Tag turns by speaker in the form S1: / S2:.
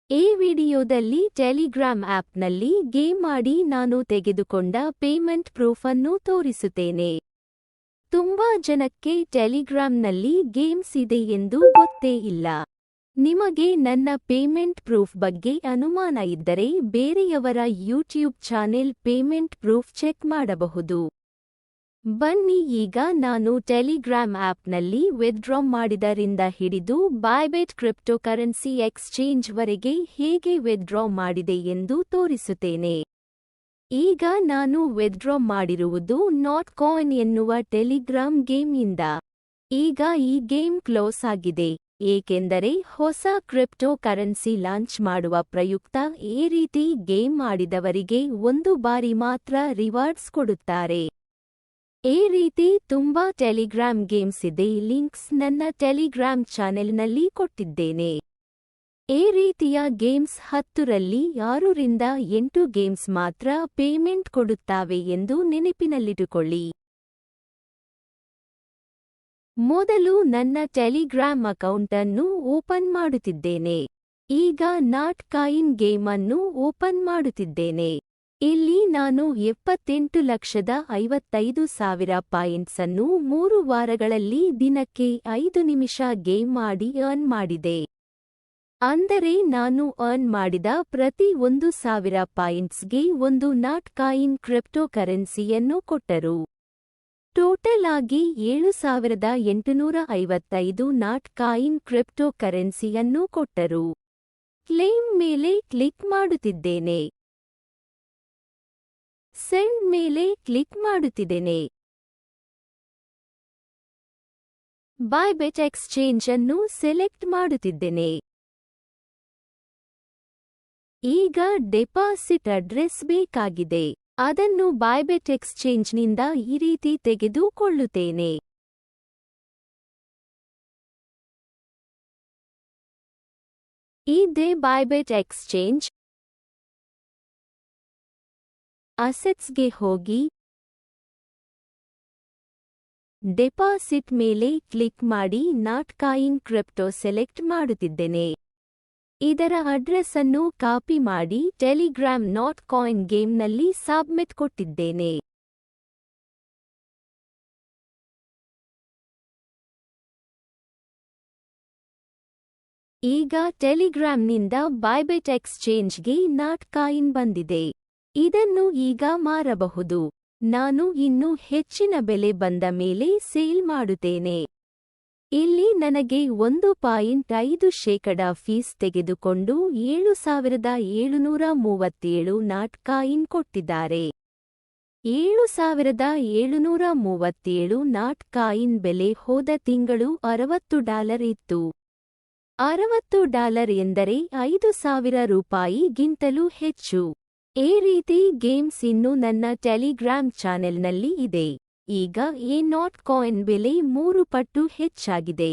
S1: ಈ ವಿಡಿಯೋದಲ್ಲಿ ಟೆಲಿಗ್ರಾಮ್ ಆಪ್ನಲ್ಲಿ ಗೇಮ್ ಆಡಿ ನಾನು ತೆಗೆದುಕೊಂಡ ಪೇಮೆಂಟ್ ಪ್ರೂಫ್ ಅನ್ನು ತೋರಿಸುತ್ತೇನೆ. ತುಂಬಾ ಜನಕ್ಕೆ ಟೆಲಿಗ್ರಾಮ್ನಲ್ಲಿ ಗೇಮ್ಸ್ ಇದೆ ಎಂದು ಗೊತ್ತೇ ಇಲ್ಲ. ನಿಮಗೆ ನನ್ನ ಪೇಮೆಂಟ್ ಪ್ರೂಫ್ ಬಗ್ಗೆ ಅನುಮಾನ ಇದ್ದರೆ ಬೇರೆಯವರ YouTube channel payment proof check ಮಾಡಬಹುದು. ಬನ್ನಿ ಈಗ ನಾನು ಟೆಲಿಗ್ರಾಮ್ ಆಪ್ನಲ್ಲಿ ವಿತ್ಡ್ರಾ ಮಾಡಿದರಿಂದ ಹಿಡಿದು ಬೈಬಿಟ್ ಕ್ರಿಪ್ಟೋಕರೆನ್ಸಿ ಎಕ್ಸ್ಚೇಂಜ್ ವರೆಗೆ ಹೇಗೆ ವಿತ್ಡ್ರಾ ಮಾಡಿದೆ ಎಂದು ತೋರಿಸುತ್ತೇನೆ. ಈಗ ನಾನು ವಿತ್ಡ್ರಾ ಮಾಡಿರುವುದು ನಾಟ್ ಕಾಯಿನ್ ಎನ್ನುವ ಟೆಲಿಗ್ರಾಮ್ ಗೇಮ್ ಇಂದ. ಈಗ ಈ ಗೇಮ್ ಕ್ಲೋಸ್ ಆಗಿದೆ, ಏಕೆಂದರೆ ಹೊಸ ಕ್ರಿಪ್ಟೋ ಕರೆನ್ಸಿ ಲಾಂಚ್ ಮಾಡುವ ಪ್ರಯುಕ್ತ ಈ ರೀತಿ ಗೇಮ್ ಆಡಿದವರಿಗೆ ಒಂದು ಬಾರಿ ಮಾತ್ರ ರಿವಾರ್ಡ್ಸ್ ಕೊಡುತ್ತಾರೆ. ಈ ರೀತಿ ತುಂಬಾ ಟೆಲಿಗ್ರಾಮ್ ಗೇಮ್ಸ್ ಇದೆ, ಲಿಂಕ್ಸ್ ನನ್ನ ಟೆಲಿಗ್ರಾಮ್ ಚಾನೆಲ್ನಲ್ಲಿ ಕೊಟ್ಟಿದ್ದೇನೆ. ಈ ರೀತಿಯ ಗೇಮ್ಸ್ 10 ರಲ್ಲಿ 6 ರಿಂದ 8 ಗೇಮ್ಸ್ ಮಾತ್ರ ಪೇಮೆಂಟ್ ಕೊಡುತ್ತವೆ ಎಂದು ನೆನಪಿನಲ್ಲಿಟ್ಟುಕೊಳ್ಳಿ. ಮೊದಲು ನನ್ನ ಟೆಲಿಗ್ರಾಮ್ ಅಕೌಂಟ್ ಅನ್ನು ಓಪನ್ ಮಾಡುತ್ತಿದ್ದೇನೆ. ಈಗ ನಾಟ್ ಕಾಯಿನ್ ಗೇಮ್ ಅನ್ನು ಓಪನ್ ಮಾಡುತ್ತಿದ್ದೇನೆ. ಇಲ್ಲಿ ನಾನು 78,55,000 ಪಾಯಿಂಟ್ಸ್ ಅನ್ನು 3 ವಾರಗಳಲ್ಲಿ ದಿನಕ್ಕೆ 5 ನಿಮಿಷ ಗೇಮ್ ಮಾಡಿ ಅರ್ನ್ ಮಾಡಿದೆ. ಅಂದರೆ ನಾನು ಅರ್ನ್ ಮಾಡಿದ ಪ್ರತಿ 1,000 ಪಾಯಿಂಟ್ಸ್ಗೆ ಒಂದು ನಾಟ್ ಕಾಯಿನ್ ಕ್ರಿಪ್ಟೋ ಕರೆನ್ಸಿಯನ್ನು ಕೊಟ್ಟರು. ಟೋಟಲ್ ಆಗಿ 7,855 ನಾಟ್ ಕಾಯಿನ್ ಕ್ರಿಪ್ಟೋ ಕರೆನ್ಸಿಯನ್ನು ಕೊಟ್ಟರು. ಕ್ಲೇಮ್ ಮೇಲೆ ಕ್ಲಿಕ್ ಮಾಡುತ್ತಿದ್ದೇನೆ. ಸೆಂಡ್ ಮೇಲೆ ಕ್ಲಿಕ್ ಮಾಡುತ್ತಿದ್ದೇನೆ. ಬೈಬಿಟ್ ಎಕ್ಸ್ಚೇಂಜ್ ಅನ್ನು ಸೆಲೆಕ್ಟ್ ಮಾಡುತ್ತಿದ್ದೇನೆ. ಈಗ ಡೆಪಾಸಿಟ್ ಅಡ್ರೆಸ್ ಬೇಕಾಗಿದೆ. ಅದನ್ನು ಬೈಬಿಟ್ ಎಕ್ಸ್ಚೇಂಜ್ನಿಂದ ಈ ರೀತಿ ತೆಗೆದುಕೊಳ್ಳುತ್ತೇನೆ. ಇದೇ ಬೈಬಿಟ್ ಎಕ್ಸ್ಚೇಂಜ್. ಅಸೆಟ್ಸ್ಗೆ ಹೋಗಿ ಡೆಪಾಸಿಟ್ ಮೇಲೆ ಕ್ಲಿಕ್ ಮಾಡಿ ನಾಟ್ ಕಾಯಿನ್ ಕ್ರಿಪ್ಟೋ ಸೆಲೆಕ್ಟ್ ಮಾಡುತ್ತಿದ್ದೇನೆ. ಇದರ ಅಡ್ರೆಸ್ ಅನ್ನು ಕಾಪಿ ಮಾಡಿ ಟೆಲಿಗ್ರಾಮ್ ನಾಟ್ ಕಾಯಿನ್ ಗೇಮ್ನಲ್ಲಿ ಸಬ್ಮಿಟ್ ಕೊಟ್ಟಿದ್ದೇನೆ. ಈಗ ಟೆಲಿಗ್ರಾಮ್ನಿಂದ ಬೈಬಿಟ್ ಎಕ್ಸ್ಚೇಂಜ್ಗೆ ನಾಟ್ ಕಾಯಿನ್ ಬಂದಿದೆ. ಇದನ್ನು ಈಗ ಮಾರಬಹುದು. ನಾನು ಇನ್ನೂ ಹೆಚ್ಚಿನ ಬೆಲೆ ಬಂದ ಮೇಲೆ ಸೇಲ್ ಮಾಡುತ್ತೇನೆ. ಇಲ್ಲಿ ನನಗೆ 1.5% ಫೀಸ್ ತೆಗೆದುಕೊಂಡು 7,737 ನಾಟ್ ಕಾಯಿನ್ ಕೊಟ್ಟಿದ್ದಾರೆ. 7,737 ನಾಟ್ ಕಾಯಿನ್ ಬೆಲೆ ಹೋದ ತಿಂಗಳು $60 ಇತ್ತು. $60 ಎಂದರೆ 5,000 ರೂಪಾಯಿಗಿಂತಲೂ ಹೆಚ್ಚು. ಈ ರೀತಿ ಗೇಮ್ಸ್ ಇನ್ನು ನನ್ನ ಟೆಲಿಗ್ರಾಮ್ ಚಾನೆಲ್ನಲ್ಲಿ ಇದೆ. ಈಗ ಈ ನಾಟ್ ಕಾಯಿನ್ ಬೆಲೆ 3 ಪಟ್ಟು ಹೆಚ್ಚಾಗಿದೆ.